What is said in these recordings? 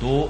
2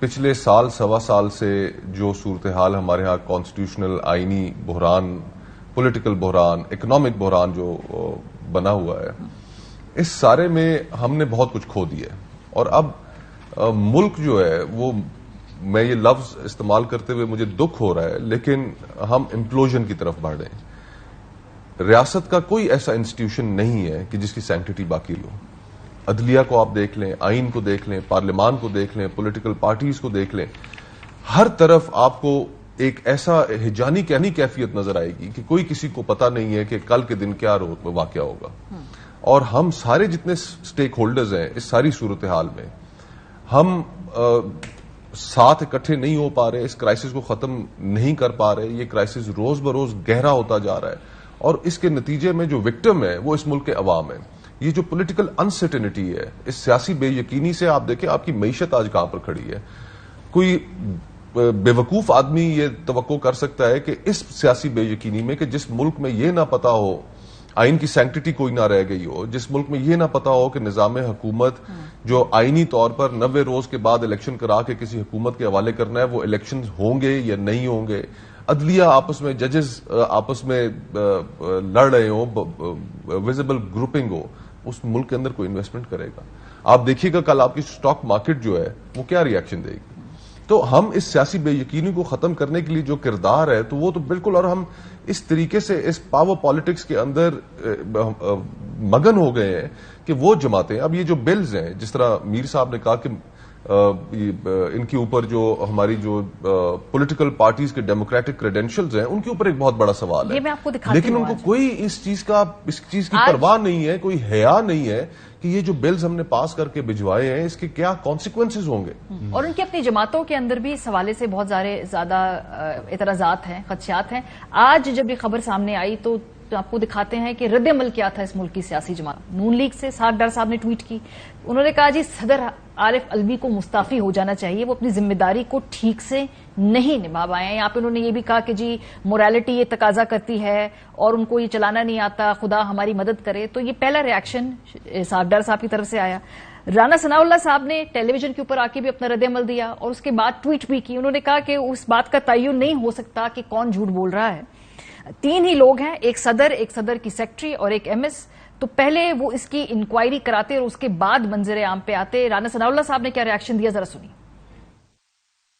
پچھلے سال سوا سال سے جو صورتحال ہمارے ہاں کانسٹیٹیوشنل آئینی بحران، پولیٹیکل بحران، اکنامک بحران جو بنا ہوا ہے، اس سارے میں ہم نے بہت کچھ کھو دیا ہے. اور اب ملک جو ہے وہ، میں یہ لفظ استعمال کرتے ہوئے مجھے دکھ ہو رہا ہے، لیکن ہم امپلوژن کی طرف بڑھ رہے ہیں. ریاست کا کوئی ایسا انسٹیٹیوشن نہیں ہے کہ جس کی سینکٹیٹی باقی ہو. عدلیہ کو آپ دیکھ لیں، آئین کو دیکھ لیں، پارلیمان کو دیکھ لیں، پولیٹیکل پارٹیز کو دیکھ لیں، ہر طرف آپ کو ایک ایسا ہجانی کیفیت نظر آئے گی کہ کوئی کسی کو پتا نہیں ہے کہ کل کے دن کیا واقعہ ہوگا. اور ہم سارے جتنے سٹیک ہولڈرز ہیں اس ساری صورتحال میں، ہم ساتھ اکٹھے نہیں ہو پا رہے، اس کرائسس کو ختم نہیں کر پا رہے. یہ کرائسس روز بروز گہرا ہوتا جا رہا ہے، اور اس کے نتیجے میں جو وکٹم ہے وہ اس ملک کے عوام ہیں. یہ جو پولیٹیکل انسرٹینٹی ہے، اس سیاسی بے یقینی سے آپ دیکھیں آپ کی معیشت آج کہاں پر کھڑی ہے. کوئی بے وقوف آدمی یہ توقع کر سکتا ہے کہ اس سیاسی بے یقینی میں، کہ جس ملک میں یہ نہ پتا ہو آئین کی سینکٹیٹی کوئی نہ رہ گئی ہو، جس ملک میں یہ نہ پتا ہو کہ نظام حکومت جو آئینی طور پر 90 روز کے بعد الیکشن کرا کے کسی حکومت کے حوالے کرنا ہے، وہ الیکشن ہوں گے یا نہیں ہوں گے، عدلیہ آپس میں، ججز آپس میں لڑ رہے ہوں، ویزیبل گروپنگ ہو، اس ملک کے اندر کوئی انویسٹمنٹ کرے گا؟ آپ دیکھیے گا کل آپ کی سٹاک مارکیٹ جو ہے وہ کیا ری ایکشن دے گی. تو ہم اس سیاسی بے یقینی کو ختم کرنے کے لیے جو کردار ہے تو وہ تو بالکل، اور ہم اس طریقے سے اس پاور پالیٹکس کے اندر مگن ہو گئے ہیں کہ وہ جماعتیں، اب یہ جو بلز ہیں، جس طرح میر صاحب نے کہا کہ ان کے اوپر جو ہماری جو پولیٹیکل پارٹیز کے ڈیموکریٹک کریڈینشلز ہیں ان کے اوپر ایک بہت بڑا سوال ہے، لیکن ان کو کوئی اس چیز کی پرواہ نہیں ہے، کوئی حیا نہیں ہے کہ یہ جو بلز ہم نے پاس کر کے بھجوائے ہیں اس کے کیا کانسیکوینسز ہوں گے. اور ان کی اپنی جماعتوں کے اندر بھی اس حوالے سے بہت زیادہ اعتراضات ہیں، خدشات ہیں. آج جب یہ خبر سامنے آئی تو آپ کو دکھاتے ہیں کہ رد عمل کیا تھا اس ملک کی سیاسی جماعت. نون لیگ سے سعد ڈار صاحب نے ٹویٹ کی، انہوں نے کہا جی صدر عارف الوی کو مستعفی ہو جانا چاہیے، وہ اپنی ذمہ داری کو ٹھیک سے نہیں نبھا پائے ہیں. یہاں پہ انہوں نے یہ بھی کہا کہ جی موریلٹی یہ تقاضا کرتی ہے اور ان کو یہ چلانا نہیں آتا، خدا ہماری مدد کرے. تو یہ پہلا ری ایکشن سعد ڈار صاحب کی طرف سے آیا. رانا ثناء اللہ صاحب نے ٹیلی ویژن کے اوپر آ کے بھی اپنا رد عمل دیا اور اس کے بعد ٹویٹ بھی کی. انہوں نے کہا کہ اس بات کا تعین نہیں ہو سکتا کہ کون جھوٹ بول رہا ہے. 3 ہی لوگ ہیں، ایک صدر کی سیکٹری اور ایک ایم ایس. تو پہلے وہ اس کی انکوائری کراتے اور اس کے بعد منظر عام پہ آتے. رانا ثناء اللہ صاحب نے کیا ری ایکشن دیا، ذرا سنیے.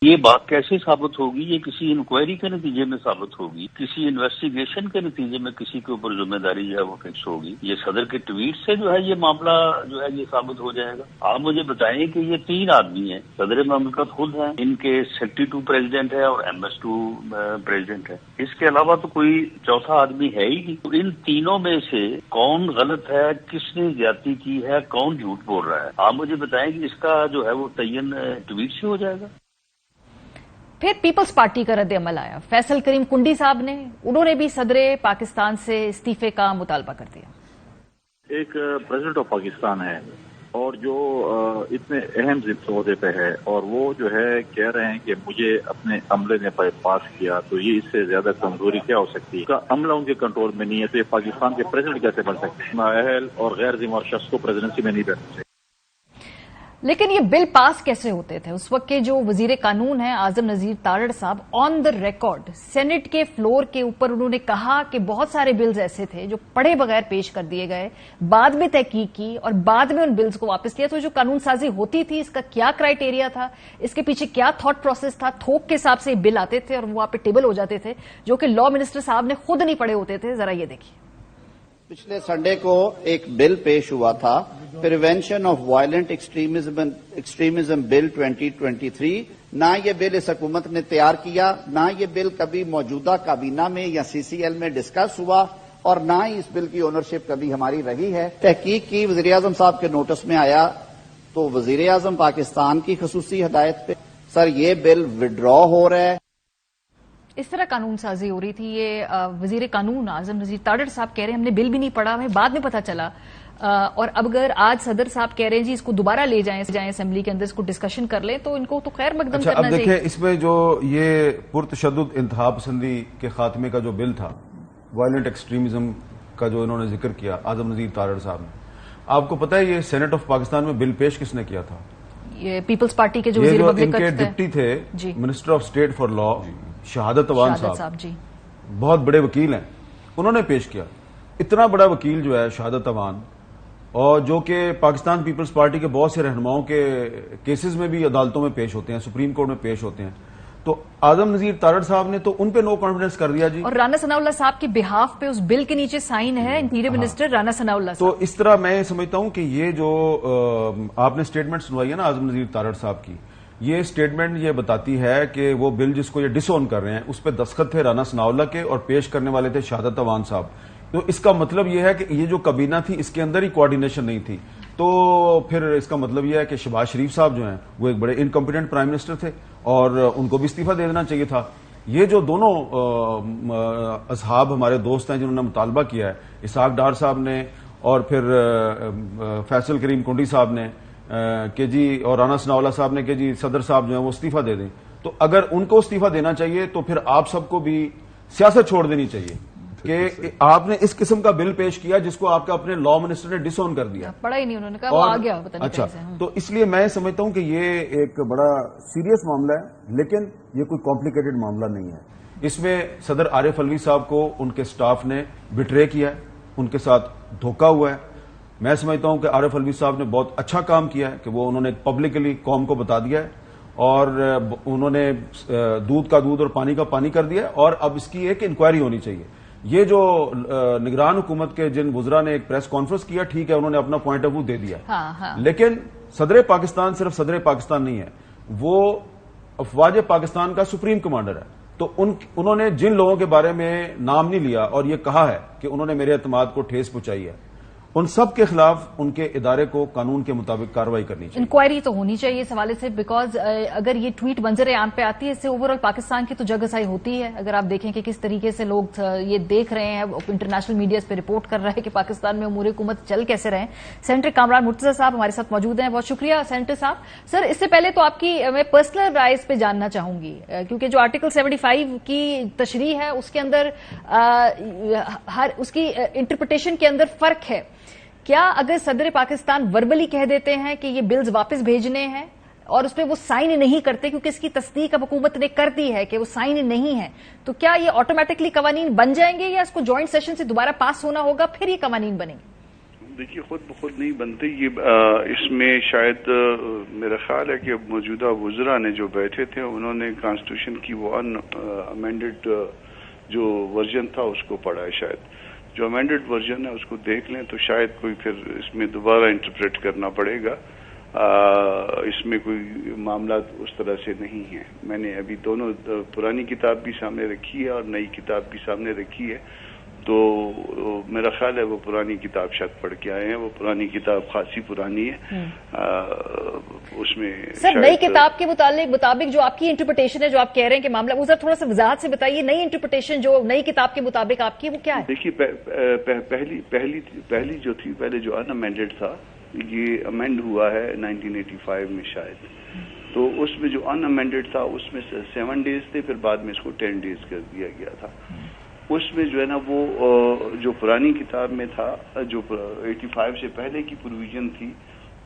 یہ بات کیسے ثابت ہوگی؟ یہ کسی انکوائری کے نتیجے میں ثابت ہوگی، کسی انویسٹیگیشن کے نتیجے میں کسی کے اوپر ذمہ داری جو ہے وہ فکس ہوگی. یہ صدر کے ٹویٹ سے جو ہے یہ معاملہ جو ہے یہ ثابت ہو جائے گا. آپ مجھے بتائیں کہ یہ 3 آدمی ہیں، صدر مملکت خود ہیں، ان کے سیکٹری 2 پریزیڈنٹ ہے اور ایم ایس 2 پریزیڈنٹ ہے. اس کے علاوہ تو کوئی چوتھا آدمی ہے ہی نہیں. تو ان تینوں میں سے کون غلط ہے، کس نے زیادتی کی ہے، کون جھوٹ بول رہا ہے؟ آپ مجھے بتائیں کہ اس کا جو ہے وہ تعین ٹویٹ سے ہو جائے گا. پھر پیپلز پارٹی کا رد عمل آیا. فیصل کریم کنڈی صاحب نے، انہوں نے بھی صدر پاکستان سے استعفے کا مطالبہ کر دیا. ایک پریزیڈنٹ آف پاکستان ہے اور جو اتنے اہم عہدے پہ ہے اور وہ جو ہے کہہ رہے ہیں کہ مجھے اپنے عملے نے پاس کیا، تو یہ اس سے زیادہ کمزوری کیا ہو سکتی ہے؟ عملہ ان کے کنٹرول میں نہیں ہے تو یہ پاکستان کے پریزیڈنٹ کیسے بن سکتے ہیں؟ نااہل اور غیر ذمہ شخص کو پریزیڈنسی میں نہیں بیٹھ سکتے. لیکن یہ بل پاس کیسے ہوتے تھے؟ اس وقت کے جو وزیر قانون ہیں اعظم نذیر تارڑ صاحب، آن دا ریکارڈ سینٹ کے فلور کے اوپر انہوں نے کہا کہ بہت سارے بلز ایسے تھے جو پڑھے بغیر پیش کر دیے گئے، بعد میں تحقیق کی اور بعد میں ان بلز کو واپس لیا. تو جو قانون سازی ہوتی تھی اس کا کیا کرائیٹیریا تھا، اس کے پیچھے کیا تھاٹ پروسیس تھا؟ تھوک کے حساب سے بل آتے تھے اور وہ وہاں پہ ٹیبل ہو جاتے تھے جو کہ لا منسٹر صاحب نے خود نہیں پڑھے ہوتے تھے. ذرا یہ دیکھیے. پچھلے سنڈے کو ایک بل پیش ہوا تھا، پریونشن آف وائلنٹ ایکسٹریمزم بل 2023. نہ یہ بل اس حکومت نے تیار کیا، نہ یہ بل کبھی موجودہ کابینہ میں یا سی سی ایل میں ڈسکس ہوا، اور نہ ہی اس بل کی اونرشپ کبھی ہماری رہی ہے. تحقیق کی وزیر اعظم صاحب کے نوٹس میں آیا تو وزیر اعظم پاکستان کی خصوصی ہدایت پہ سر یہ بل وڈرا ہو رہا ہے. اس طرح قانون سازی ہو رہی تھی. یہ وزیر قانون اعظم نذیر تارڑ صاحب کہہ رہے ہیں ہم نے بل بھی نہیں پڑھا، ہمیں بعد میں پتہ چلا. اور اب اگر آج صدر صاحب کہہ رہے ہیں جی اس کو دوبارہ لے جائیں اسمبلی کے اندر، اس کو ڈسکشن کر لیں، تو ان کو تو خیر مقدم کرنا چاہیے. اب دیکھیں اس میں جو یہ پرتشدد انتہا پسندی کے خاتمے کا جو بل تھا، وائلنٹ ایکسٹریمزم کا جو انہوں نے ذکر کیا اعظم نذیر تارڑ صاحب نے، آپ کو پتہ ہے یہ سینٹ آف پاکستان میں بل پیش کس نے کیا تھا؟ یہ پیپلز پارٹی کے جو یہ وزیر جو ان کے مملکت ڈپٹی تھے جی minister of state for law شہادت اوان شہادت صاحب صاحب جی بہت بڑے وکیل ہیں، انہوں نے پیش کیا اتنا بڑا وکیل جو ہے شہادت اوان، اور جو کہ پاکستان پیپلز پارٹی کے بہت سے رہنماؤں کے کیسز میں بھی عدالتوں میں پیش ہوتے ہیں، سپریم کورٹ میں پیش ہوتے ہیں، تو اعظم نذیر تارڑ صاحب نے تو ان پہ نو کانفیڈنس کر دیا جی. اور رانا ثناء اللہ صاحب کے بہاف پہ اس بل کے نیچے سائن ہے انٹیریئر منسٹر رانا ثناء اللہ تو صاحب. اس طرح میں سمجھتا ہوں کہ یہ جو آپ نے اسٹیٹمنٹ سنوائی ہے نا اعظم نذیر تارڑ صاحب کی، یہ اسٹیٹمنٹ یہ بتاتی ہے کہ وہ بل جس کو یہ ڈس اون کر رہے ہیں اس پہ دستخط تھے رانا ثناء اللہ کے اور پیش کرنے والے تھے شہادت اوان صاحب. تو اس کا مطلب یہ ہے کہ یہ جو کابینہ تھی اس کے اندر ہی کوآرڈینیشن نہیں تھی، تو پھر اس کا مطلب یہ ہے کہ شہباز شریف صاحب جو ہیں وہ ایک بڑے انکمپیٹنٹ پرائم منسٹر تھے اور ان کو بھی استعفیٰ دے دینا چاہیے تھا. یہ جو دونوں اصحاب ہمارے دوست ہیں جنہوں نے مطالبہ کیا ہے، اسحاق ڈار صاحب نے اور پھر فیصل کریم کنڈی صاحب نے کہ جی، اور رانا ثناء اللہ صاحب نے کہ جی صدر صاحب جو ہیں وہ استعفیٰ دے دیں، تو اگر ان کو استعفیٰ دینا چاہیے تو پھر آپ سب کو بھی سیاست چھوڑ دینی چاہیے کہ آپ نے اس قسم کا بل پیش کیا جس کو آپ کا اپنے لا منسٹر نے ڈس اون کر دیا. پڑھا ہی نہیں انہوں نے کہا وہ آ گیا پتہ نہیں اچھا، کیسے. تو اس لیے میں سمجھتا ہوں کہ یہ ایک بڑا سیریس معاملہ ہے، لیکن یہ کوئی کمپلیکیٹڈ معاملہ نہیں ہے. اس میں صدر عارف علوی صاحب کو ان کے سٹاف نے بٹرے کیا ہے، ان کے ساتھ دھوکہ ہوا ہے. میں سمجھتا ہوں کہ عارف علوی صاحب نے بہت اچھا کام کیا ہے کہ وہ انہوں نے پبلکلی قوم کو بتا دیا ہے اور انہوں نے دودھ کا دودھ اور پانی کا پانی کر دیا ہے، اور اب اس کی ایک انکوائری ہونی چاہیے. یہ جو نگران حکومت کے جن وزراء نے ایک پریس کانفرنس کیا، ٹھیک ہے انہوں نے اپنا پوائنٹ آف ویو دے دیا، لیکن صدر پاکستان صرف صدر پاکستان نہیں ہے، وہ افواج پاکستان کا سپریم کمانڈر ہے. تو انہوں نے جن لوگوں کے بارے میں نام نہیں لیا اور یہ کہا ہے کہ انہوں نے میرے اعتماد کو ٹھیس پہنچائی ہے، ان سب کے خلاف ان کے ادارے کو قانون کے مطابق کارروائی کرنی چاہیے. انکوائری تو ہونی چاہیے اس حوالے سے، بیکاز اگر یہ ٹویٹ منظر عام پہ آتی ہے اس سے اوور آل پاکستان کی تو جگ ہسائی ہوتی ہے. اگر آپ دیکھیں کہ کس طریقے سے لوگ یہ دیکھ رہے ہیں، انٹرنیشنل میڈیا اس پہ رپورٹ کر رہا ہے کہ پاکستان میں امور حکومت چل کیسے رہے ہیں. سینیٹر کامران مرتضی صاحب ہمارے ساتھ موجود ہیں، بہت شکریہ سینیٹر صاحب. سر اس سے پہلے تو آپ کی میں پرسنل رائے اس پہ جاننا چاہوں گی، کیونکہ جو آرٹیکل 75 کی تشریح ہے اس کے اندر اس کی انٹرپریٹیشن کے اندر فرق ہے. کیا اگر صدر پاکستان وربلی کہہ دیتے ہیں کہ یہ بلز واپس بھیجنے ہیں اور اس پہ وہ سائن نہیں کرتے کیونکہ اس کی تصدیق اب حکومت نے کر دی ہے کہ وہ سائن نہیں ہے، تو کیا یہ آٹومیٹکلی قوانین بن جائیں گے یا اس کو جوائنٹ سیشن سے دوبارہ پاس ہونا ہوگا پھر یہ قوانین بنیں گے؟ دیکھیے خود بخود نہیں بنتے یہ. اس میں شاید میرا خیال ہے کہ موجودہ وزراء نے جو بیٹھے تھے انہوں نے کانسٹیٹیوشن کی وہ ان امینڈڈ جو ورژن تھا اس کو پڑھا ہے. شاید جو امینڈڈ ورژن ہے اس کو دیکھ لیں تو شاید کوئی پھر اس میں دوبارہ انٹرپریٹ کرنا پڑے گا. اس میں کوئی معاملات اس طرح سے نہیں ہیں. میں نے ابھی دونوں پرانی کتاب بھی سامنے رکھی ہے اور نئی کتاب بھی سامنے رکھی ہے، تو میرا خیال ہے وہ پرانی کتاب شاید پڑھ کے آئے ہیں. وہ پرانی کتاب خاصی پرانی ہے. اس میں سر نئی کتاب کے مطابق جو آپ کی انٹرپریٹیشن ہے، جو آپ کہہ رہے ہیں کہ معاملہ، وہ ذرا تھوڑا سا وضاحت سے بتائیے. نئی انٹرپریٹیشن جو نئی کتاب کے مطابق آپ کی وہ کیا ہے؟ دیکھیے پہلی جو تھی، پہلے جو ان امینڈڈ تھا یہ امینڈ ہوا ہے 1985 میں شاید. تو اس میں جو ان امینڈڈ تھا اس میں 7 days تھے، پھر بعد میں اس کو 10 days کر دیا گیا تھا. اس میں جو ہے نا وہ جو پرانی کتاب میں تھا، جو 85 سے پہلے کی پروویژن تھی،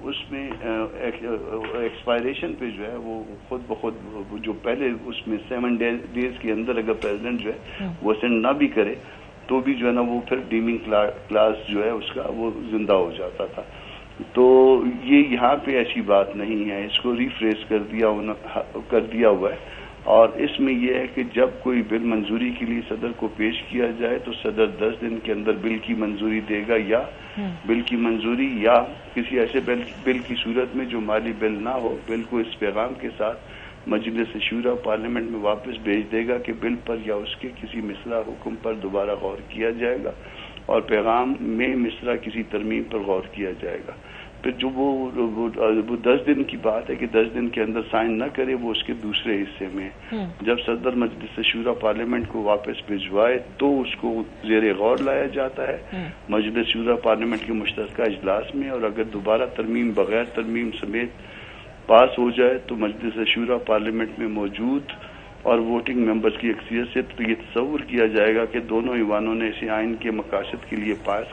اس میں ایکسپائریشن پہ جو ہے وہ خود بخود جو پہلے اس میں 7 days کے اندر اگر پریزیڈنٹ جو ہے وہ سینڈ نہ بھی کرے تو بھی جو ہے نا وہ پھر ڈیمنگ کلاس جو ہے اس کا وہ زندہ ہو جاتا تھا. تو یہ یہاں پہ ایسی بات نہیں ہے، اس کو ریفریز کر دیا ہوا ہے. اور اس میں یہ ہے کہ جب کوئی بل منظوری کے لیے صدر کو پیش کیا جائے تو صدر 10 دن کے اندر بل کی منظوری دے گا، یا بل کی منظوری یا کسی ایسے بل کی صورت میں جو مالی بل نہ ہو، بل کو اس پیغام کے ساتھ مجلس شورا پارلیمنٹ میں واپس بھیج دے گا کہ بل پر یا اس کے کسی مصرع حکم پر دوبارہ غور کیا جائے گا، اور پیغام میں مصرع کسی ترمیم پر غور کیا جائے گا. پھر جو وہ 10 دن کی بات ہے کہ 10 دن کے اندر سائن نہ کرے، وہ اس کے دوسرے حصے میں جب صدر مجلس شورا پارلیمنٹ کو واپس بھجوائے تو اس کو زیر غور لایا جاتا ہے مجلس شورا پارلیمنٹ کے مشترکہ اجلاس میں، اور اگر دوبارہ ترمیم بغیر ترمیم سمیت پاس ہو جائے تو مجلس شورا پارلیمنٹ میں موجود اور ووٹنگ ممبرز کی اکثریت سے تو یہ تصور کیا جائے گا کہ دونوں ایوانوں نے اسے آئین کے مقاصد کے لیے پاس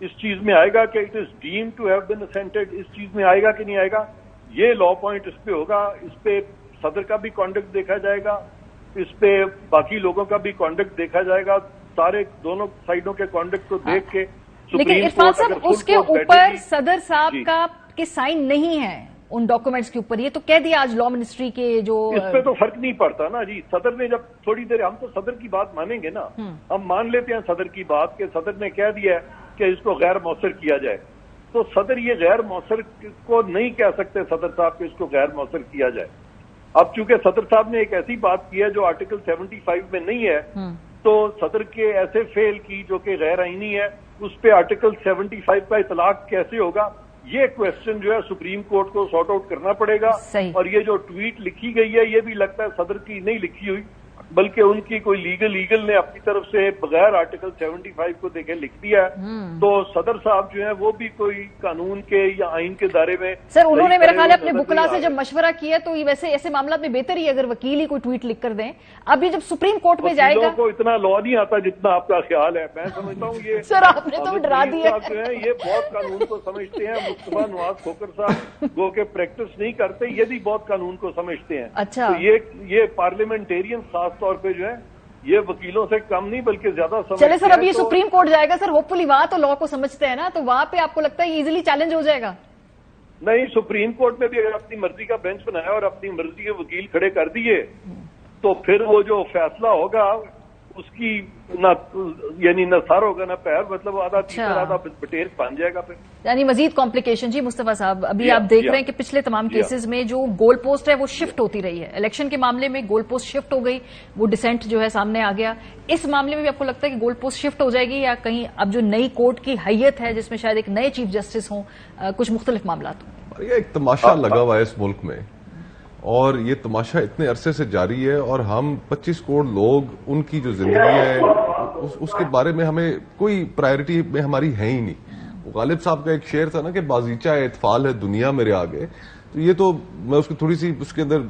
اس چیز میں آئے گا کہ it is deemed to have been assented, اس چیز میں آئے گا کہ نہیں آئے گا، یہ لا پوائنٹ اس پہ ہوگا. اس پہ صدر کا بھی کانڈکٹ دیکھا جائے گا، اس پہ باقی لوگوں کا بھی کانڈکٹ دیکھا جائے گا، سارے دونوں سائڈوں کے کانڈکٹ کو دیکھ کے. لیکن عرفان صاحب اس کے اوپر صدر صاحب کا کے سائن نہیں ہے ان ڈاکومنٹس کے اوپر، یہ تو کہہ دیا آج لا منسٹری کے جو اس پہ تو فرق نہیں پڑتا نا جی. صدر نے جب تھوڑی دیر، ہم تو صدر کی بات مانیں گے نا، ہم مان لیتے ہیں صدر کی بات کہ صدر نے کہہ دیا ہے کہ اس کو غیر مؤثر کیا جائے، تو صدر یہ غیر مؤثر کو نہیں کہہ سکتے صدر صاحب کہ اس کو غیر مؤثر کیا جائے. اب چونکہ صدر صاحب نے ایک ایسی بات کی ہے جو آرٹیکل 75 میں نہیں ہے، تو صدر کے ایسے فعل کی جو کہ غیر آئینی ہے، اس پہ آرٹیکل 75 کا اطلاق کیسے ہوگا، یہ کوشچن جو ہے سپریم کورٹ کو سارٹ آؤٹ کرنا پڑے گا. اور یہ جو ٹویٹ لکھی گئی ہے یہ بھی لگتا ہے صدر کی نہیں لکھی ہوئی، بلکہ ان کی کوئی لیگل نے اپنی طرف سے بغیر آرٹیکل 75 کو دیکھے لکھ دیا ہے. تو صدر صاحب جو ہیں وہ بھی کوئی قانون کے یا آئین کے دائرے میں سر انہوں نے میرا خیال ہے اپنے وکلا سے جب مشورہ کیا تو یہ ویسے ایسے معاملات میں بہتر ہی اگر وکیل ہی کوئی ٹویٹ لکھ کر دیں. اب یہ جب سپریم کورٹ میں جائے گا کو اتنا لا نہیں آتا جتنا آپ کا خیال ہے. میں سمجھتا ہوں یہ سر آپ نے تو ڈرا دیا جو ہے یہ بہت قانون کو سمجھتے ہیں. مصطفیٰ نواز کھوکر صاحب گو کہ پریکٹس نہیں کرتے، یہ بھی بہت قانون کو سمجھتے ہیں. اچھا یہ پارلیمنٹیرین خاص طور پہ جو ہے یہ وکیلوں سے کم نہیں بلکہ زیادہ سمجھتے ہیں. چلے سر اب یہ سپریم کورٹ جائے گا سر، ہوپ فلی وہاں تو لا کو سمجھتے ہیں نا، تو وہاں پہ آپ کو لگتا ہے یہ ایزیلی چیلنج ہو جائے گا؟ نہیں، سپریم کورٹ میں بھی اگر اپنی مرضی کا بینچ بنایا اور اپنی مرضی کے وکیل کھڑے کر دیے تو پھر وہ جو فیصلہ ہوگا اس کی نہ سر ہوگا نہ پیر، مطلب آدھا تیسر آدھا بٹیر بن جائے گا پھر. یعنی مزید کمپلیکیشن. جی مصطفیٰ صاحب ابھی آپ دیکھ رہے ہیں کہ پچھلے تمام کیسز میں جو گول پوسٹ ہے وہ شفٹ ہوتی رہی ہے. الیکشن کے معاملے میں گول پوسٹ شفٹ ہو گئی، وہ ڈسینٹ جو ہے سامنے آ گیا. اس معاملے میں بھی آپ کو لگتا ہے کہ گول پوسٹ شفٹ ہو جائے گی یا کہیں اب جو نئی کورٹ کی حیت ہے جس میں شاید ایک نئے چیف جسٹس ہوں، کچھ مختلف معاملات ہوں؟ یہ ایک تماشا لگا ہوا ہے اس ملک میں، اور یہ تماشا اتنے عرصے سے جاری ہے، اور ہم 25 کروڑ لوگ ان کی جو زندگی ہے اس کے بارے میں ہمیں کوئی پرائرٹی میں ہماری ہے ہی نہیں. غالب صاحب کا ایک شعر تھا نا کہ بازیچہ اطفال ہے دنیا میرے آگے، تو یہ تو میں اس کی تھوڑی سی اس کے اندر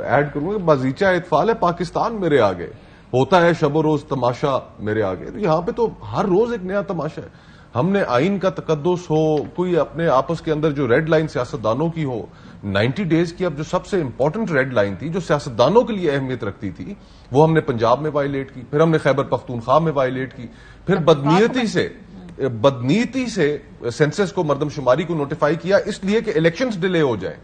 ایڈ کروں گا کہ بازیچہ اطفال ہے پاکستان میرے آگے، ہوتا ہے شب و روز تماشا میرے آگے. تو یہاں پہ تو ہر روز ایک نیا تماشا ہے. ہم نے آئین کا تقدس ہو، کوئی اپنے آپس کے اندر جو ریڈ لائن سیاستدانوں کی ہو، 90 ڈیز کی اب جو سب سے امپورٹنٹ ریڈ لائن تھی جو سیاستدانوں کے لیے اہمیت رکھتی تھی وہ ہم نے پنجاب میں وائلیٹ کی، پھر ہم نے خیبر پختونخوا میں وائلیٹ کی، پھر بدنیتی سے سینسس کو مردم شماری کو نوٹیفائی کیا اس لیے کہ الیکشنز ڈیلے ہو جائیں.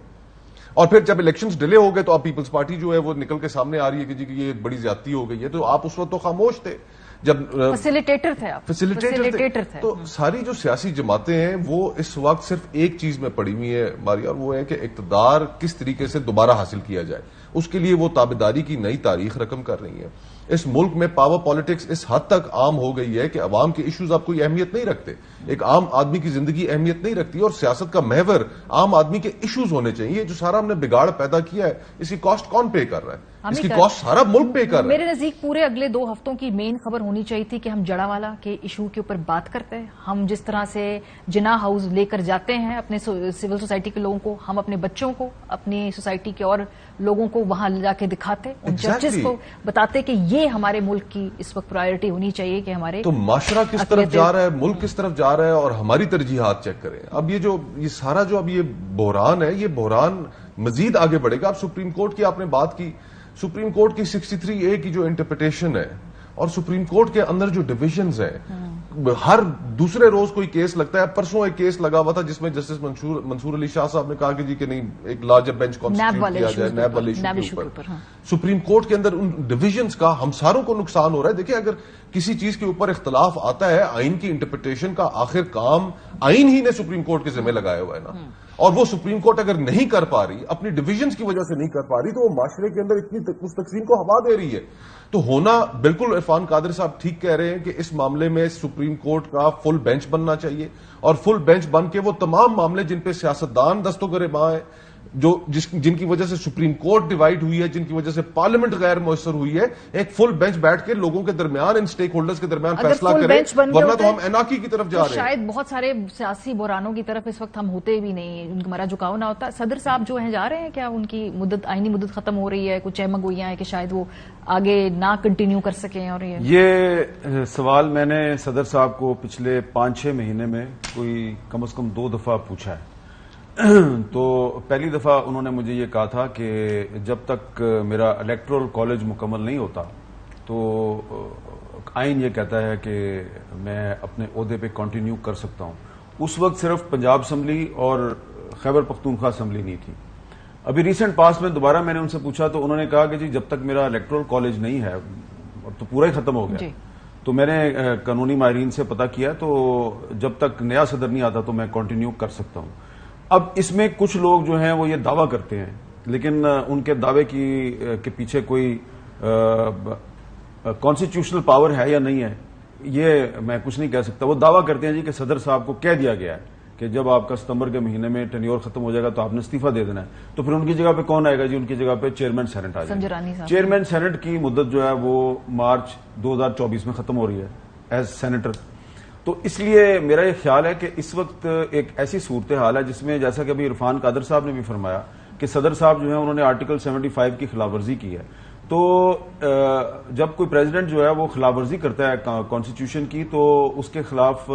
اور پھر جب الیکشنز ڈیلے ہو گئے تو اب پیپلز پارٹی جو ہے وہ نکل کے سامنے آ رہی ہے کہ جی یہ بڑی زیادتی ہو گئی ہے. تو آپ اس وقت تو خاموش تھے جب فیسیلیٹیٹر تھے. تو ساری جو سیاسی جماعتیں ہیں وہ اس وقت صرف ایک چیز میں پڑی ہوئی ہے ہماری، اور وہ ہے کہ اقتدار کس طریقے سے دوبارہ حاصل کیا جائے. اس کے لیے وہ تابعداری کی نئی تاریخ رقم کر رہی ہے. اس ملک میں پاور پالیٹکس اس حد تک عام ہو گئی ہے کہ عوام کے ایشوز اب کوئی اہمیت نہیں رکھتے، ایک عام آدمی کی زندگی اہمیت نہیں رکھتی، اور سیاست کا محور عام آدمی کے ایشوز ہونے چاہیے. جو سارا ہم نے بگاڑ پیدا کیا ہے اس کی کاسٹ کون پے کر رہا ہے؟ اس کی کاسٹ سارا ملک پے کر رہا ہے. میرے نزدیک پورے اگلے 2 ہفتوں کی مین خبر ہونی چاہیے تھی کہ ہم جڑا والا کے ایشو کے اوپر بات کرتے ہیں. ہم جس طرح سے جناح ہاؤس لے کر جاتے ہیں اپنے سول سوسائٹی کے لوگوں کو، ہم اپنے بچوں کو، اپنی سوسائٹی کے اور لوگوں کو وہاں جا کے دکھاتے، ان ججز کو بتاتے کہ یہ ہمارے ملک کی اس وقت پرائرٹی ہونی چاہیے کہ ہمارے. تو معاشرہ کس طرف جا رہا ہے، ملک کس طرف جا رہا ہے، اور ہماری ترجیحات چیک کریں. اب یہ سارا جو اب یہ بحران ہے، یہ بحران مزید آگے بڑھے گا. اب سپریم کورٹ کی آپ نے بات کی، سپریم کورٹ کی 63A کی جو انٹرپریٹیشن ہے اور سپریم کورٹ کے اندر جو ڈویژنز ہیں، ہر دوسرے روز کوئی کیس لگتا ہے. پرسوں ایک کیس لگا ہوا تھا جس میں جسٹس منصور علی شاہ صاحب نے کہا کہ جی کہ نہیں ایک لارجر بینچ کانسٹیٹیوٹ کیا جائے نیب والے ایشو کے اوپر. سپریم کورٹ کے اندر ان ڈویژنز کا ہم ساروں کو نقصان ہو رہا ہے. دیکھیں اگر کسی چیز کے اوپر اختلاف آتا ہے، آئین کی انٹرپریٹیشن کا آخر کام آئین ہی نے سپریم کورٹ کے ذمہ لگایا ہوا ہے نا، اور وہ سپریم کورٹ اگر نہیں کر پا رہی، اپنی ڈویژنز کی وجہ سے نہیں کر پا رہی، تو وہ معاشرے کے اندر اتنی اس تقسیم کو ہوا دے رہی ہے. تو ہونا بالکل عرفان قادر صاحب ٹھیک کہہ رہے ہیں کہ اس معاملے میں سپریم کورٹ کا فل بینچ بننا چاہیے، اور فل بینچ بن کے وہ تمام معاملے جن پہ سیاستدان دستوں گریباں ہیں، جن کی وجہ سے سپریم کورٹ ڈیوائڈ ہوئی ہے, جن کی وجہ سے پارلیمنٹ غیر مؤثر ہوئی ہے, ایک فل بینچ بیٹھ کے لوگوں کے درمیان, ان سٹیک ہولڈرز کے درمیان فیصلہ کرے, ورنہ تو ہم انارکی کی طرف جا رہے ہیں. شاید بہت سارے سیاسی بحرانوں کی طرف اس وقت ہم ہوتے بھی نہیں, ان کا ہمارا جھکاؤ نہ ہوتا. صدر صاحب جو ہیں جا رہے ہیں, کیا ان کی مدت, آئینی مدت ختم ہو رہی ہے؟ کچھ چہمگوئیاں ہیں کہ شاید وہ آگے نہ کنٹینیو کر سکیں؟ اور یہ سوال میں نے صدر صاحب کو پچھلے 5-6 مہینے میں کوئی کم از کم 2 دفعہ پوچھا ہے. تو پہلی دفعہ انہوں نے مجھے یہ کہا تھا کہ جب تک میرا الیکٹورل کالج مکمل نہیں ہوتا تو آئین یہ کہتا ہے کہ میں اپنے عہدے پہ کنٹینیو کر سکتا ہوں. اس وقت صرف پنجاب اسمبلی اور خیبر پختونخوا اسمبلی نہیں تھی. ابھی ریسنٹ پاس میں دوبارہ میں نے ان سے پوچھا تو انہوں نے کہا کہ جی جب تک میرا الیکٹورل کالج نہیں ہے تو پورا ہی ختم ہو گیا. تو میں نے قانونی ماہرین سے پتہ کیا تو جب تک نیا صدر نہیں آتا تو میں کنٹینیو کر سکتا ہوں. اب اس میں کچھ لوگ جو ہیں وہ یہ دعویٰ کرتے ہیں, لیکن ان کے دعوے کے پیچھے کوئی کانسٹیٹیوشنل پاور ہے یا نہیں ہے یہ میں کچھ نہیں کہہ سکتا. وہ دعویٰ کرتے ہیں جی کہ صدر صاحب کو کہہ دیا گیا ہے کہ جب آپ کا ستمبر کے مہینے میں ٹینیور ختم ہو جائے گا تو آپ نے استعفیٰ دے دینا ہے. تو پھر ان کی جگہ پہ کون آئے گا؟ جی ان کی جگہ پہ چیئرمین سینٹ آ جائے گا. چیئرمین سینٹ کی مدت جو ہے وہ مارچ 2024 میں ختم ہو رہی ہے ایز سینیٹر. تو اس لیے میرا یہ خیال ہے کہ اس وقت ایک ایسی صورتحال ہے جس میں جیسا کہ ابھی عرفان قادر صاحب نے بھی فرمایا کہ صدر صاحب جو ہیں انہوں نے آرٹیکل 75 کی خلاف ورزی کی ہے. تو جب کوئی پریزیڈنٹ جو ہے وہ خلاف ورزی کرتا ہے کانسٹیٹیوشن کی تو اس کے خلاف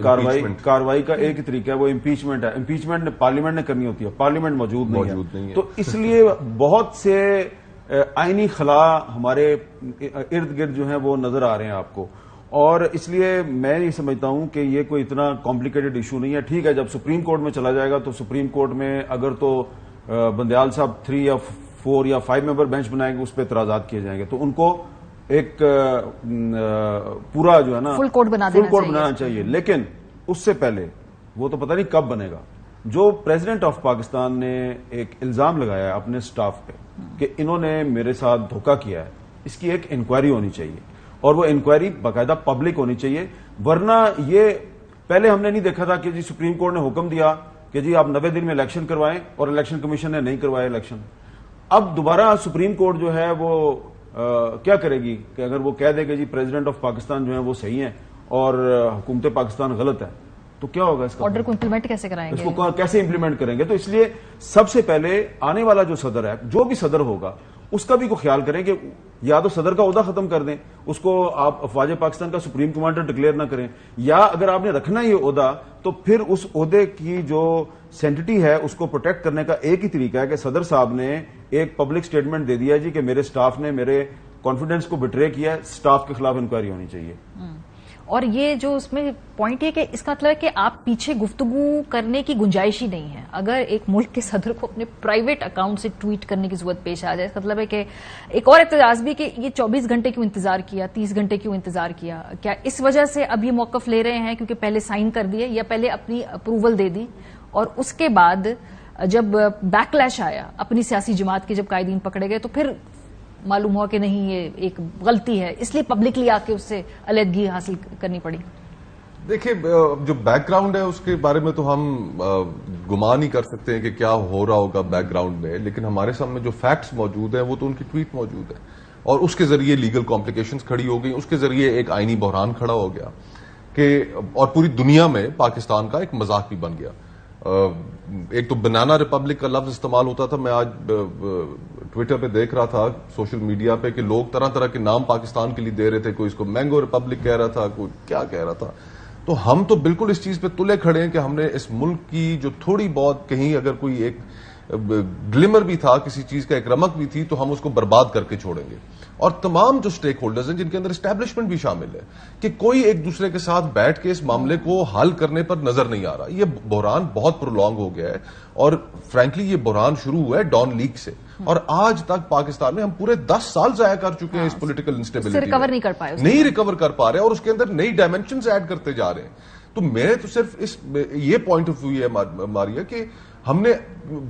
کاروائی کا ایک ہی طریقہ ہے, وہ امپیچمنٹ ہے. امپیچمنٹ پارلیمنٹ نے کرنی ہوتی ہے, پارلیمنٹ موجود نہیں ہے. تو اس لیے بہت سے آئینی خلا ہمارے ارد گرد جو ہیں وہ نظر آ رہے ہیں آپ کو, اور اس لیے میں نہیں سمجھتا ہوں کہ یہ کوئی اتنا کمپلیکیٹڈ ایشو نہیں ہے. ٹھیک ہے, جب سپریم کورٹ میں چلا جائے گا تو سپریم کورٹ میں اگر تو بندیال صاحب 3 یا 4 یا 5 ممبر بینچ بنائیں گے, اس پہ اعتراضات کیے جائیں گے, تو ان کو ایک پورا جو ہے نا فل کورٹ بنانا چاہیے. لیکن اس سے پہلے وہ تو پتہ نہیں کب بنے گا. جو پریزیڈنٹ آف پاکستان نے ایک الزام لگایا ہے اپنے سٹاف پہ کہ انہوں نے میرے ساتھ دھوکہ کیا ہے, اس کی ایک انکوائری ہونی چاہیے, اور وہ انکوائری باقاعدہ پبلک ہونی چاہیے. ورنہ یہ پہلے ہم نے نہیں دیکھا تھا کہ جی سپریم کورٹ نے حکم دیا کہ جی آپ 90 دن میں الیکشن کروائیں اور الیکشن کمیشن نے نہیں کروائے الیکشن. اب دوبارہ سپریم کورٹ جو ہے وہ کیا کرے گی کہ اگر وہ کہہ دے کہ جی پریزیڈنٹ آف پاکستان جو ہے وہ صحیح ہیں اور حکومت پاکستان غلط ہے, تو کیا ہوگا اس کا؟ آرڈر کو امپلیمنٹ کیسے کرائیں گے؟ اس کو کیسے امپلیمنٹ کریں گے؟ تو اس لیے سب سے پہلے آنے والا جو صدر ہے, جو بھی صدر ہوگا, اس کا بھی کو خیال کریں کہ یا تو صدر کا عہدہ ختم کر دیں, اس کو آپ افواج پاکستان کا سپریم کمانڈر ڈکلیئر نہ کریں, یا اگر آپ نے رکھنا یہ عہدہ تو پھر اس عہدے کی جو سینٹٹی ہے اس کو پروٹیکٹ کرنے کا ایک ہی طریقہ ہے کہ صدر صاحب نے ایک پبلک سٹیٹمنٹ دے دیا جی کہ میرے سٹاف نے میرے کانفیڈنس کو بٹرے کیا ہے, سٹاف کے خلاف انکوائری ہونی چاہیے. اور یہ جو اس میں پوائنٹ ہے کہ اس کا مطلب ہے کہ آپ پیچھے گفتگو کرنے کی گنجائش ہی نہیں ہے. اگر ایک ملک کے صدر کو اپنے پرائیویٹ اکاؤنٹ سے ٹویٹ کرنے کی ضرورت پیش آ جائے, اس کا مطلب ہے کہ ایک اور اعتراض بھی کہ یہ 24 گھنٹے کیوں انتظار کیا, 30 گھنٹے کیوں انتظار کیا؟ کیا اس وجہ سے اب یہ موقف لے رہے ہیں کیونکہ پہلے سائن کر دیے, یا پہلے اپنی اپروول دے دی اور اس کے بعد جب بیک لیش آیا اپنی سیاسی جماعت کے, جب قائدین پکڑے گئے, تو پھر معلوم ہوا کہ نہیں یہ ایک غلطی ہے, اس لیے پبلکلی آ کے اس سے علیحدگی حاصل کرنی پڑی؟ دیکھیں, جو بیک گراؤنڈ ہے اس کے بارے میں تو ہم گمان ہی کر سکتے ہیں کہ کیا ہو رہا ہوگا بیک گراؤنڈ میں, لیکن ہمارے سامنے جو فیکٹس موجود ہیں وہ تو ان کی ٹویٹ موجود ہے, اور اس کے ذریعے لیگل کمپلیکیشنز کھڑی ہو گئی, اس کے ذریعے ایک آئینی بحران کھڑا ہو گیا کہ اور پوری دنیا میں پاکستان کا ایک مذاق بھی بن گیا. ایک تو بنانا ریپبلک کا لفظ استعمال ہوتا تھا, میں آج ٹویٹر پہ دیکھ رہا تھا, سوشل میڈیا پہ, کہ لوگ طرح طرح کے نام پاکستان کے لیے دے رہے تھے, کوئی اس کو مینگو ریپبلک کہہ رہا تھا, کوئی کیا کہہ رہا تھا. تو ہم تو بالکل اس چیز پہ تلے کھڑے ہیں کہ ہم نے اس ملک کی جو تھوڑی بہت کہیں اگر کوئی ایک گلمر بھی تھا, کسی چیز کا ایک رمق بھی تھی, تو ہم اس کو برباد کر کے چھوڑیں گے. اور تمام جو سٹیک ہولڈرز ہیں جن کے اندر اسٹیبلشمنٹ بھی شامل ہے, کہ کوئی ایک دوسرے کے ساتھ بیٹھ کے اس معاملے کو حل کرنے پر نظر نہیں آ رہا. یہ بحران بہت پرولونگ ہو گیا ہے, اور فرینکلی یہ بحران شروع ہوا ہے ڈان لیگ سے, اور آج تک پاکستان میں ہم پورے 10 سال ضائع کر چکے ہیں اس پولیٹیکل انسٹیبلٹی, ریکور نہیں کر پائے, نہیں ریکور کر پا رہے, اور اس کے اندر نئی ڈائمینشنز ایڈ کرتے جا رہے ہیں. تو میرے تو صرف یہ پوائنٹ آف ویو ہے ماریا کہ ہم نے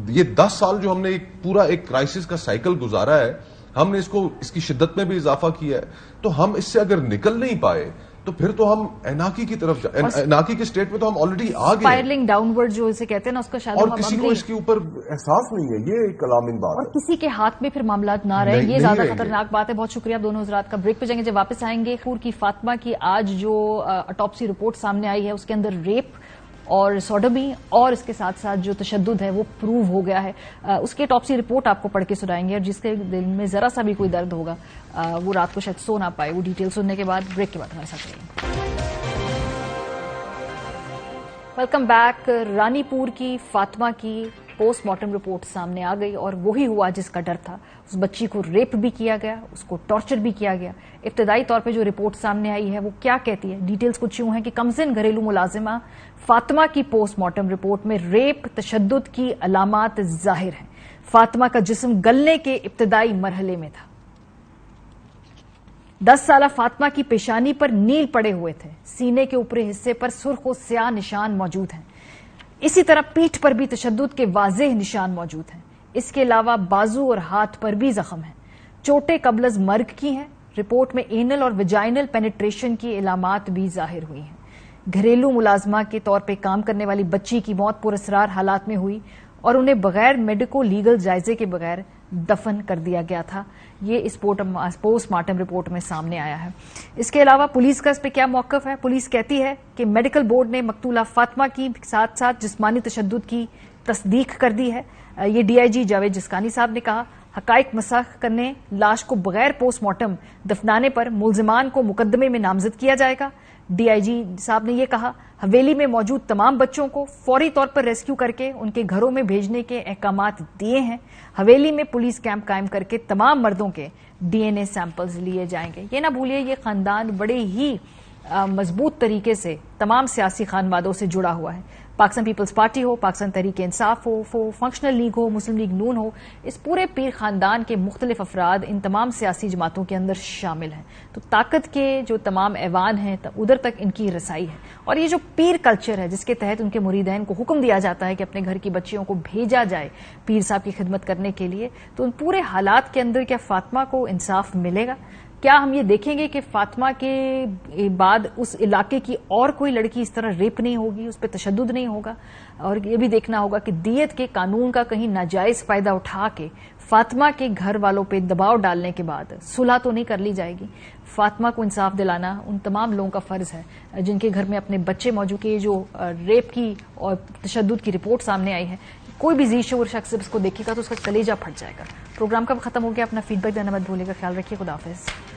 یہ 10 سال جو ہم نے پورا ایک کرائسس کا سائیکل گزارا ہے, ہم نے اس کی شدت میں بھی اضافہ کیا ہے, تو ہم اس سے اگر نکل نہیں پائے تو پھر تو ہم ایناکی کی طرف ایناکی کے سٹیٹ میں تو ہم آلریڈی آ گئے. اسپائرلنگ ڈاؤن ورڈ جو اسے کہتے ہیں نا، اس کا شاید اور کسی کو اس کے اوپر احساس نہیں ہے. یہ ایک علامتی بات ہے. اور کسی کے ہاتھ میں پھر معاملات نہ رہے، یہ زیادہ خطرناک بات ہے. بہت شکریہ آپ دونوں حضرات کا. بریک پہ جائیں گے، جب واپس آئیں گے پور کی فاطمہ کی آج جو اٹاپسی رپورٹ سامنے آئی ہے اس کے اندر ریپ اور سوڈومی اور اس کے ساتھ ساتھ جو تشدد ہے وہ پروو ہو گیا ہے. اس کی اٹاپسی رپورٹ آپ کو پڑھ کے سنائیں گے، اور جس کے دل میں ذرا سا بھی کوئی درد ہوگا وہ رات کو شاید سو نہ پائے. وہ ڈیٹیل سننے کے بعد بریک کے بعد ہمارے ساتھ رہیے. Welcome back. رانی پور کی فاطمہ کی پوسٹ مارٹم رپورٹ سامنے آ گئی اور وہی ہوا جس کا ڈر تھا. اس بچی کو ریپ بھی کیا گیا، اس کو ٹارچر بھی کیا گیا. ابتدائی طور پہ جو رپورٹ سامنے آئی ہے وہ کیا کہتی ہے؟ ڈیٹیلز کچھ یوں ہیں کہ کمسن گھریلو ملازمہ فاطمہ کی پوسٹ مارٹم رپورٹ میں ریپ تشدد کی علامات ظاہر ہیں. فاطمہ کا جسم گلنے کے ابتدائی مرحلے میں تھا. 10 سالہ فاطمہ کی پیشانی پر نیل پڑے ہوئے تھے. سینے کے اوپری حصے پر سرخ و سیاہ نشان موجود ہیں. اسی طرح پیٹھ پر بھی تشدد کے واضح نشان موجود ہیں. اس کے علاوہ بازو اور ہاتھ پر بھی زخم ہیں. چوٹیں قبل از مرگ کی ہیں. رپورٹ میں اینل اور ویجائنل پینیٹریشن کی علامات بھی ظاہر ہوئی ہیں. گھریلو ملازمہ کے طور پہ کام کرنے والی بچی کی موت پراسرار حالات میں ہوئی اور انہیں بغیر میڈیکو لیگل جائزے کے بغیر دفن کر دیا گیا تھا. یہ اس پوسٹ مارٹم رپورٹ میں سامنے آیا ہے. اس کے علاوہ پولیس کا اس پہ کیا موقف ہے؟ پولیس کہتی ہے کہ میڈیکل بورڈ نے مقتولہ فاطمہ کی ساتھ ساتھ جسمانی تشدد کی تصدیق کر دی ہے. یہ ڈی آئی جی جاوید جسکانی صاحب نے کہا حقائق مسخ کرنے، لاش کو بغیر پوسٹ مارٹم دفنانے پر ملزمان کو مقدمے میں نامزد کیا جائے گا. ڈی آئی جی صاحب نے یہ کہا حویلی میں موجود تمام بچوں کو فوری طور پر ریسکیو کر کے ان کے گھروں میں بھیجنے کے احکامات دیے ہیں. حویلی میں پولیس کیمپ قائم کر کے تمام مردوں کے ڈی این اے سیمپلز لیے جائیں گے. یہ نہ بھولیے یہ خاندان بڑے ہی مضبوط طریقے سے تمام سیاسی خانوادوں سے جڑا ہوا ہے. پاکستان پیپلز پارٹی ہو، پاکستان تحریک انصاف ہو، فنکشنل لیگ ہو، مسلم لیگ نون ہو، اس پورے پیر خاندان کے مختلف افراد ان تمام سیاسی جماعتوں کے اندر شامل ہیں. تو طاقت کے جو تمام ایوان ہیں ادھر تک ان کی رسائی ہے. اور یہ جو پیر کلچر ہے جس کے تحت ان کے مریدین کو حکم دیا جاتا ہے کہ اپنے گھر کی بچیوں کو بھیجا جائے پیر صاحب کی خدمت کرنے کے لیے، تو ان پورے حالات کے اندر کیا فاطمہ کو انصاف ملے گا؟ کیا ہم یہ دیکھیں گے کہ فاطمہ کے بعد اس علاقے کی اور کوئی لڑکی اس طرح ریپ نہیں ہوگی، اس پہ تشدد نہیں ہوگا؟ اور یہ بھی دیکھنا ہوگا کہ دیت کے قانون کا کہیں ناجائز فائدہ اٹھا کے فاطمہ کے گھر والوں پہ دباؤ ڈالنے کے بعد صلح تو نہیں کر لی جائے گی. فاطمہ کو انصاف دلانا ان تمام لوگوں کا فرض ہے جن کے گھر میں اپنے بچے موجود ہیں. جو ریپ کی اور تشدد کی رپورٹ سامنے آئی ہے، کوئی بھی ذی شعور شخص اس کو دیکھے گا تو اس کا کلیجہ پھٹ جائے گا. پروگرام کا ختم ہو گیا. اپنا فیڈ بیک دینا مت بھولے گا. خیال رکھیے. خدا حافظ.